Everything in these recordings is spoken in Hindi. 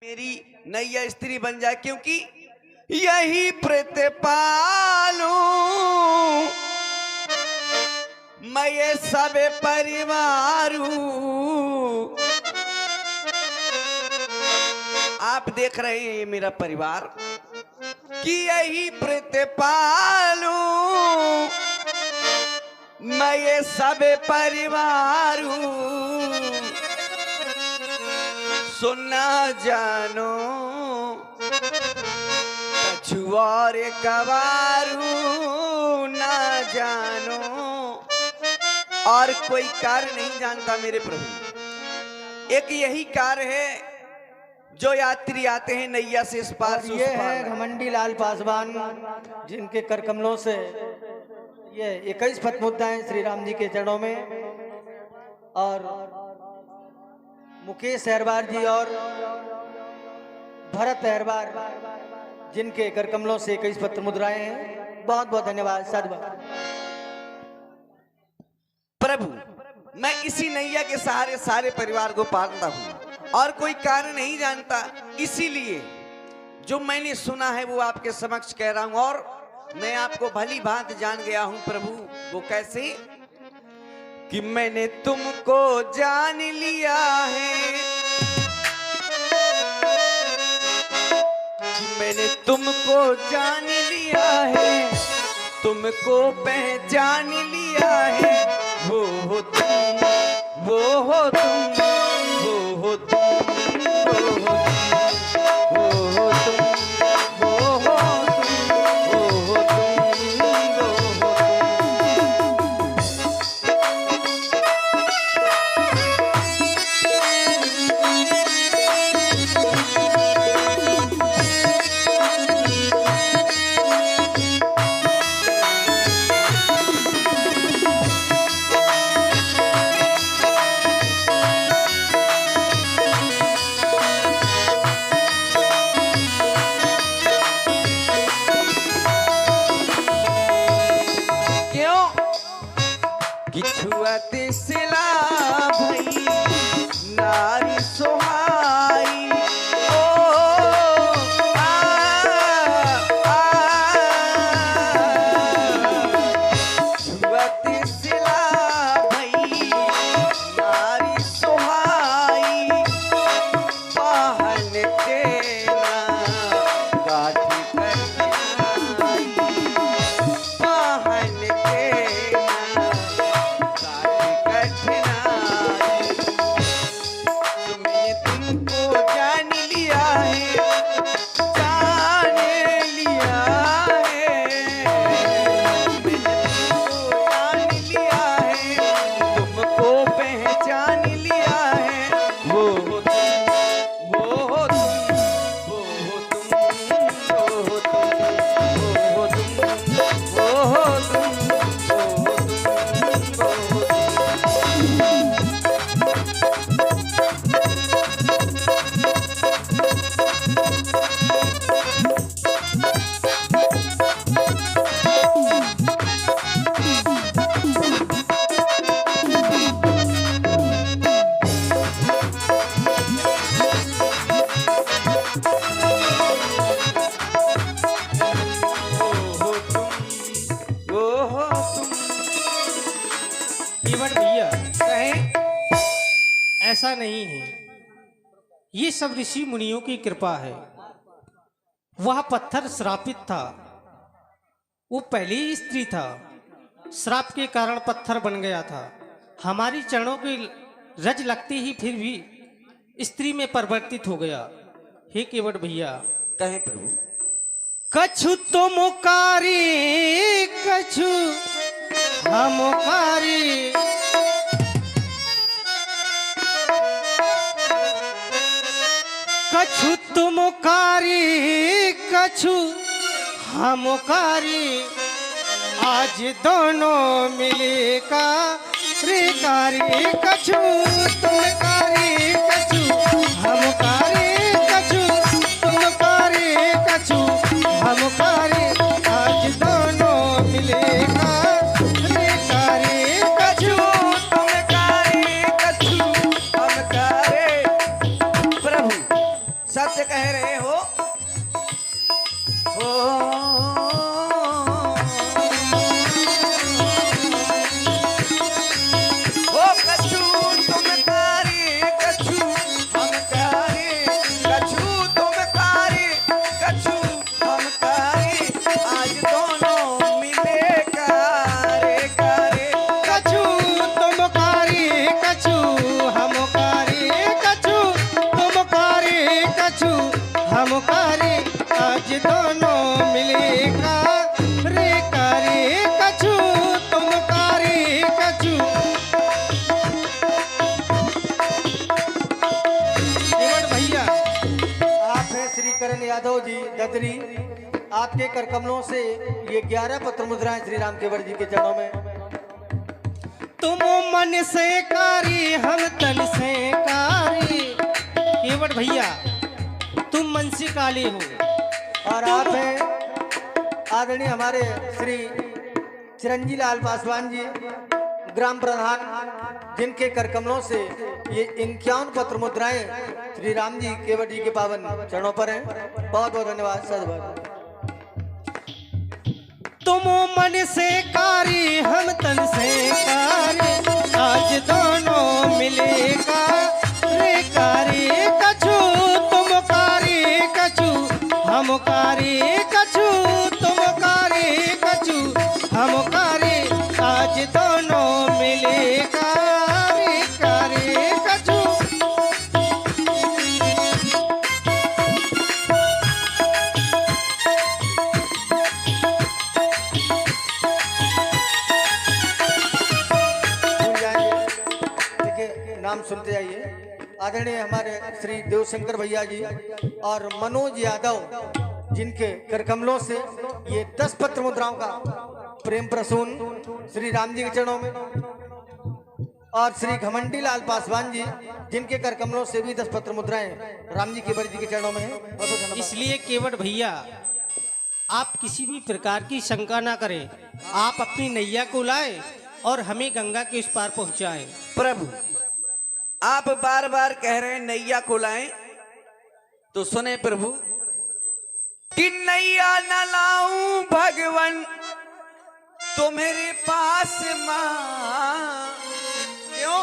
मेरी नैया स्त्री बन जाए, क्योंकि यही प्रतिपालू मैं ये सब परिवार हूँ। आप देख रहे हैं ये मेरा परिवार कि यही प्रतिपालू मैं ये सब परिवार हूँ। सुनना जानो कछुआर कवारू ना जानो, और कोई कार्य नहीं जानता मेरे प्रभु। एक यही कार्य है जो यात्री आते हैं नैया से इस पार से उस ये पार। है घमंडी लाल पासवान, जिनके कर कमलों से ये 21 पद मुद्दाएं श्री राम जी के चरणों में, और मुकेश अहरवार जी और भरत अहरवार जिनके कर कमलों से 21 पत्र मुद्राएं हैं। बहुत बहुत धन्यवाद साधुवाद। प्रभु मैं इसी नैया के सहारे सारे परिवार को पालता हूँ और कोई कार्य नहीं जानता, इसीलिए जो मैंने सुना है वो आपके समक्ष कह रहा हूँ। और मैं आपको भली भांति जान गया हूँ प्रभु। वो कैसे कि मैंने तुमको जान लिया है, मैंने तुमको जान लिया है, तुमको पहचान लिया है। वो हो तुम, वो हो तुम, वो हो तुम, वो हो तुम, वो हो तुम, वो हो तुम, वो हो तुम, वो हो तुम। छुआते सिला भई नारी सोहाई, ओ आ, छुआते सिला भई नारी सोहाई, पहन के ना गाठी कठिनाई, पहन के ऐसा नहीं है, ये सब ऋषि मुनियों की कृपा है। वह पत्थर श्रापित था, वो पहले ही स्त्री था, श्राप के कारण पत्थर बन गया था। हमारी चरणों की रज लगते ही फिर भी स्त्री में परिवर्तित हो गया। हे केवट भैया कहें प्रभु। कछु तो मुकारी कछु हमुकारी, कछु तुमकारी कछु हमुकारी, आज दोनों मिले का कारी, कछु तुमकारी कछु हमुकारी, कछु तुमकारी कछु हमुकारी, आज दोनों मिले का कारी, कछु तुमकारी कछु बात कह रहे हो। ओ कछु तुम कारी कछु हम कारी, कछु तुम कारी कछु हम कारी, आज दोनों मिले कारे कारे। कछु तुम कारी कछु हम कारी, कछु तुम कारी कछु हम कारी, आज दोनों मिले रे कारी, कछु तुम कारी कछु। केवट भैया, आप हैं श्री करण यादव जी ददरी। आपके कर कमलों से ये 11 पत्र मुद्राएं श्री राम केवट जी के चरणों में। तुम मन से कारी हम तन से कारी। केवट भैया, तुम मन से काले हो और आप हैं आदरणीय हमारे श्री चिरंजी लाल पासवान जी ग्राम प्रधान, जिनके कर कमलों से ये 51 पत्र मुद्राएं श्री राम जी केवट जी के पावन चरणों पर हैं। बहुत बहुत धन्यवाद सदभाव। तुम मन से कारी हम तन से कारी, आज दोनों मिलेगा रे कारी, कछु तुम कारी कछु हम कारी, कछु तुम कारी कछु हम कारी, आज दोनों मिलेगा रे कारी कछु। भूल जाएंगे, देखिए नाम सुनते जाइए। आदरणीय हमारे श्री देवशंकर भैया जी और मनोज यादव, जिनके कर कमलों से ये 10 पत्र मुद्राओं का प्रेम प्रसून श्री राम जी के चरणों में, और श्री घमंडी लाल पासवान जी, जिनके कर कमलों से भी 10 पत्र मुद्राएं राम जी केवट जी के चरणों में है। बहुत बहुत धन्यवाद। इसलिए केवट भैया, आप किसी भी प्रकार की शंका ना करें, आप अपनी नैया को लाएं और हमें गंगा के उस पार पहुंचाएं। प्रभु, आप बार बार कह रहे हैं नैया को लाएं, तो सुने प्रभु कि नैया न लाऊं भगवन तो मेरे पास मां, क्यों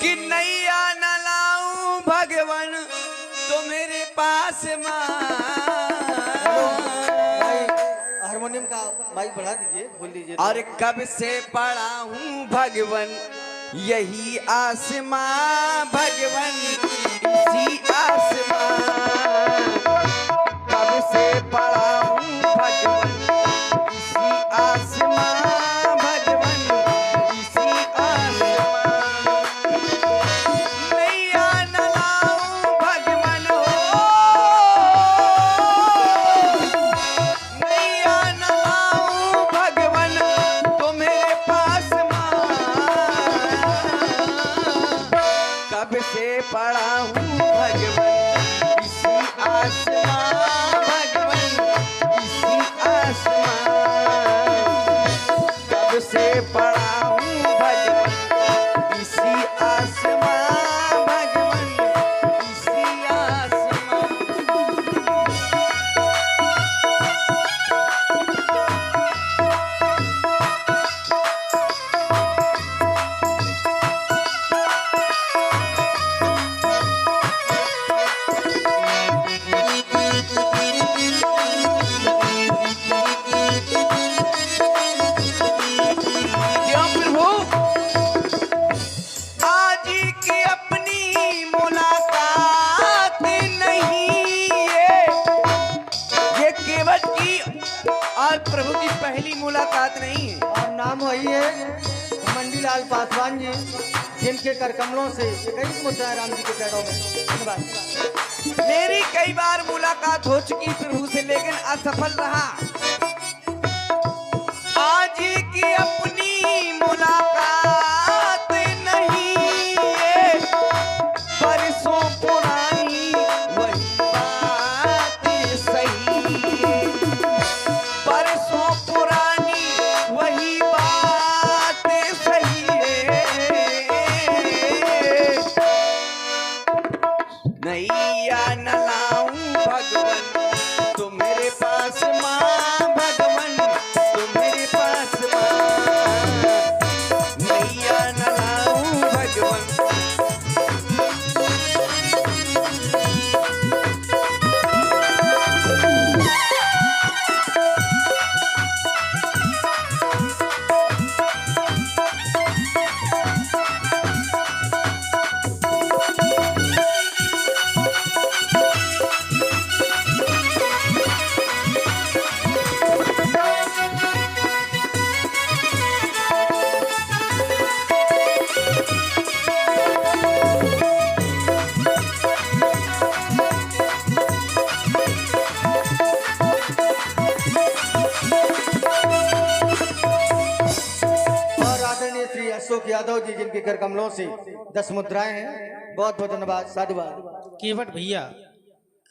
कि नैया न लाऊं भगवन तो मेरे पास मां। भाई हारमोनियम का माइक बढ़ा दीजिए, बोल दीजिए। और कब से पड़ा हूँ भगवन यही आसमां, भगवन इसी आसमां, कब से पड़ा हूँ भगवन इसी आसमां, भगवन इसी आसमां। नैया न लाऊं भगवन हो, नैया न लाऊं भगवन तो मेरे पास मां, कब से पड़ा हूँ भगवन इसी आसमां, भगवन इसी आसमां, कब से पड़ा हूँ भगवन इसी आसमां, भगवन इसी आसमां। क्यों प्रभु, आज की अपनी मुलाकात नहीं, ये केवट की और प्रभु की पहली मुलाकात नहीं है। और नाम वही है घमंडी लाल पासवान जी, जिनके कर कमलों से 21 मुद्राएं राम जी के चरणों में। धन्यवाद। मेरी कई बार मुलाकात हो चुकी प्रभु से, लेकिन असफल रहा। आज की अपनी मुलाकात नहीं, ये बरसों पुरानी वही बात सही, बरसों पुरानी वही बात सही है। नैया न लाऊं भगवन तो मेरे पास माँ, भगवन तो मेरे पास माँ, नैया न लाऊं भगवन। अशोक यादव जी जिनके कर कमलों से 10 मुद्राएं हैं, बहुत बहुत धन्यवाद, साधुवाद। केवट भैया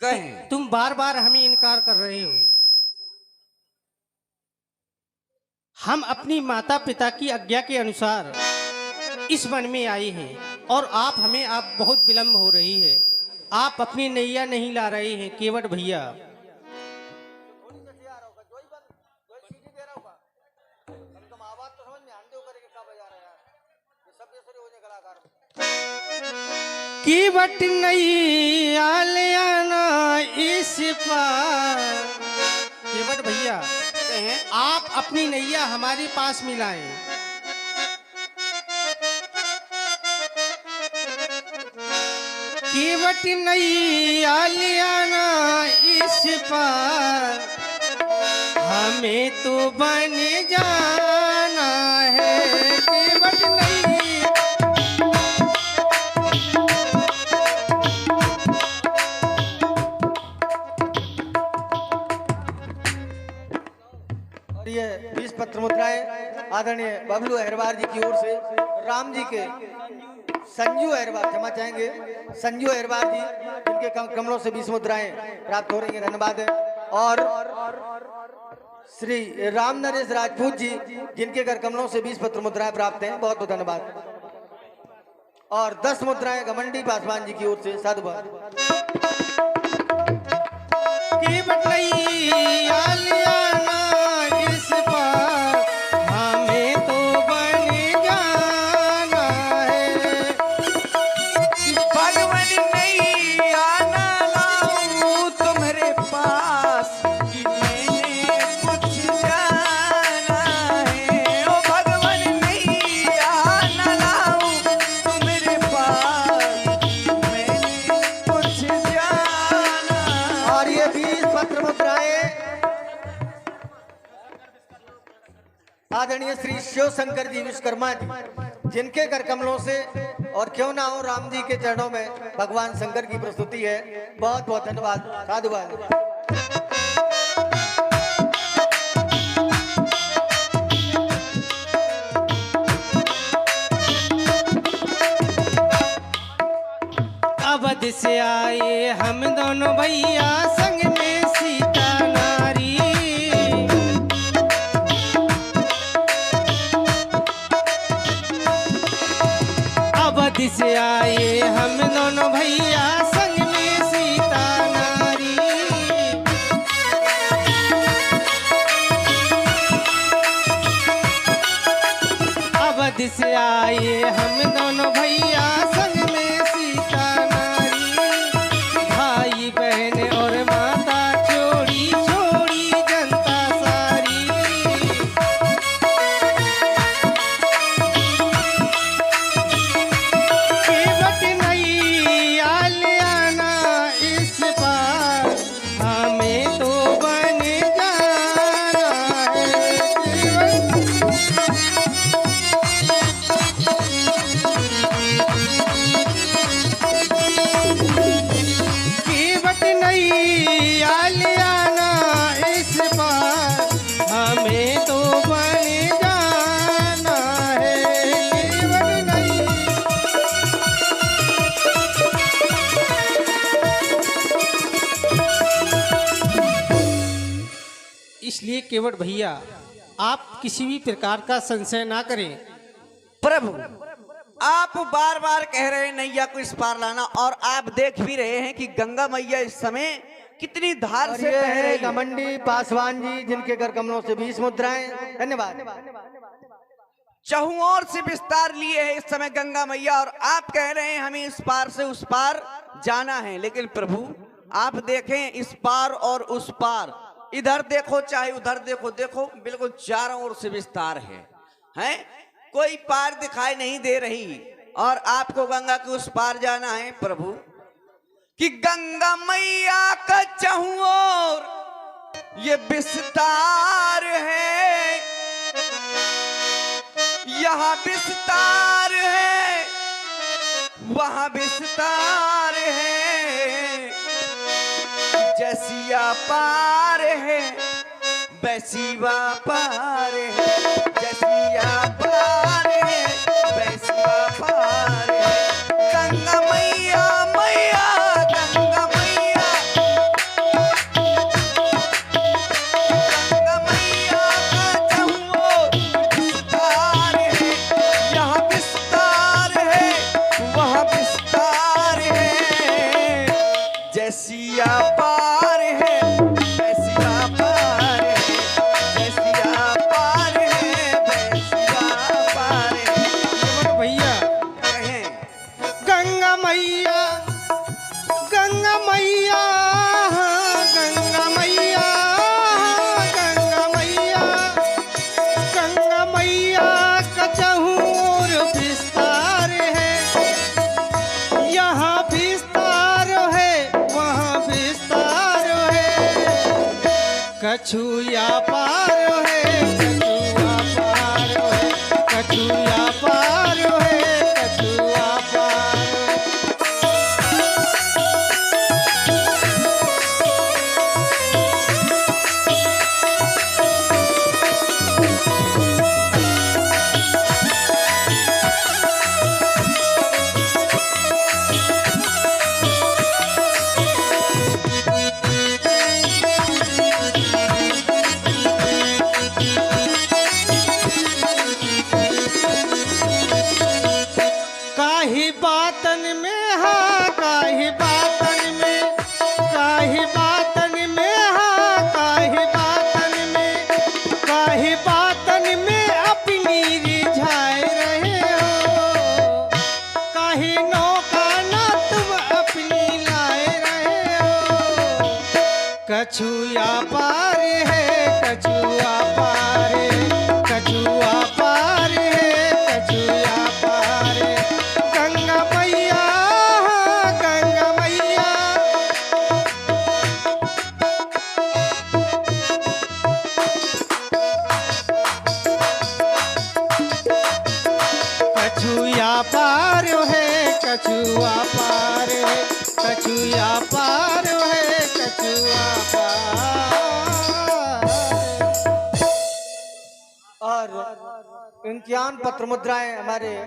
कहें तुम बार बार हमें इनकार कर रहे हो। हम अपनी माता पिता की आज्ञा के अनुसार इस वन में आए हैं और आप बहुत विलंब हो रही है, आप अपनी नैया नहीं ला रहे हैं केवट भैया। केवट नैया ले आना इस पार। केवट भैया आप अपनी नैया हमारे पास मिलाएं। केवट नैया ले आना इस पार, हमें तो बन जाना है। केवट नैया ये 20 पत्र मुद्राएं आदरणीय बबलू अहरवार जी की ओर से राम जी के संजू अहरवार, क्षमा चाहेंगे, संजू अहरवार जी जिनके कमलों से 20 मुद्राएं प्राप्त हो रही हैं, धन्यवाद है। और श्री राम नरेश राजपूत जी जिनके घर कमलों से 20 पत्र मुद्राएं प्राप्त हैं, बहुत बहुत धन्यवाद। और 10 मुद्राएं घमंडी पासवान जी की ओर से, साधुवाद। आदरणीय श्री शिव शंकर जी विश्वकर्मा जी जिनके कर कमलों से और क्यों ना हो राम जी के चरणों में भगवान शंकर की प्रस्तुति है, बहुत बहुत धन्यवाद, साधुवाद। अवध से आए हम दोनों भैया संग में सीता नारी। अवध से आए हम दोनों भैया संग में सीता नारी। अवध से आए हम दोनों भैया संग में सीता नारी। भाई बहन और माता छोड़ी छोड़ी जनता सारी। केवट नैया ले आना इस पार, हमें तो बन जाना है। केवट नैया ले आना इस पार, हमें तो बन जाना है। केवट नैया इसलिए केवट भैया आप किसी भी प्रकार का संशय ना करें। प्रभु आप बार बार कह रहे हैं नैया को इस पार लाना, और आप देख भी रहे हैं कि गंगा मैया इस समय कितनी धार और से ये बह है रही है। घमंडी पासवान जी, जिनके कर कमलों से 20 मुद्राएं। धन्यवाद। चहुं ओर से विस्तार लिए है इस समय गंगा मैया, और आप कह रहे हैं हमें इस पार से उस पार जाना है। लेकिन प्रभु आप देखें, इस पार और उस पार, इधर देखो चाहे उधर देखो, देखो बिल्कुल चारों ओर से विस्तार है, कोई पार दिखाई नहीं दे रही, और आपको गंगा के उस पार जाना है प्रभु। कि गंगा मैया का चहुं ओर ये विस्तार है, यहाँ विस्तार है, वहाँ विस्तार है, जैसिया पार है वैसिया पार है, जैसिया पार है वैसिया पार है। गंगा मैया मैया गंगा मैया, गंगा मैया का चहुं ओर विस्तार है, यहाँ विस्तार है, वहाँ विस्तार है, जैसिया पार है वैसिया पार है, जैसिया पार है वैसिया पार है। भैया कहें गंगा मैया, गंगा मैया, गंगा मैया, गंगा मैया, गंगा मैया का चहुं ओर विस्तार है, यहाँ विस्तार है, वहाँ विस्तार है, कछुआ पार है, कछुआ पार है, कछुआ पार है, कछुआ पार है। काही बातन में हाँ, काही बातन में, काही बातन में हाँ, काही बातन में, काही बातन में अपनी रिझाए रहे हो, काही नौका ना तुम अपनी लाए रहे हो, कछुआ पार है, कछुआ पार है, कछुआ पार है, कछुआ पार है। गंगा मैया, गंगा मैया, कछुआ पार है, कछुआ पार है, कछुआ पार है, कछुआ पार। और इम्तिहान पत्र मुद्राएं हमारे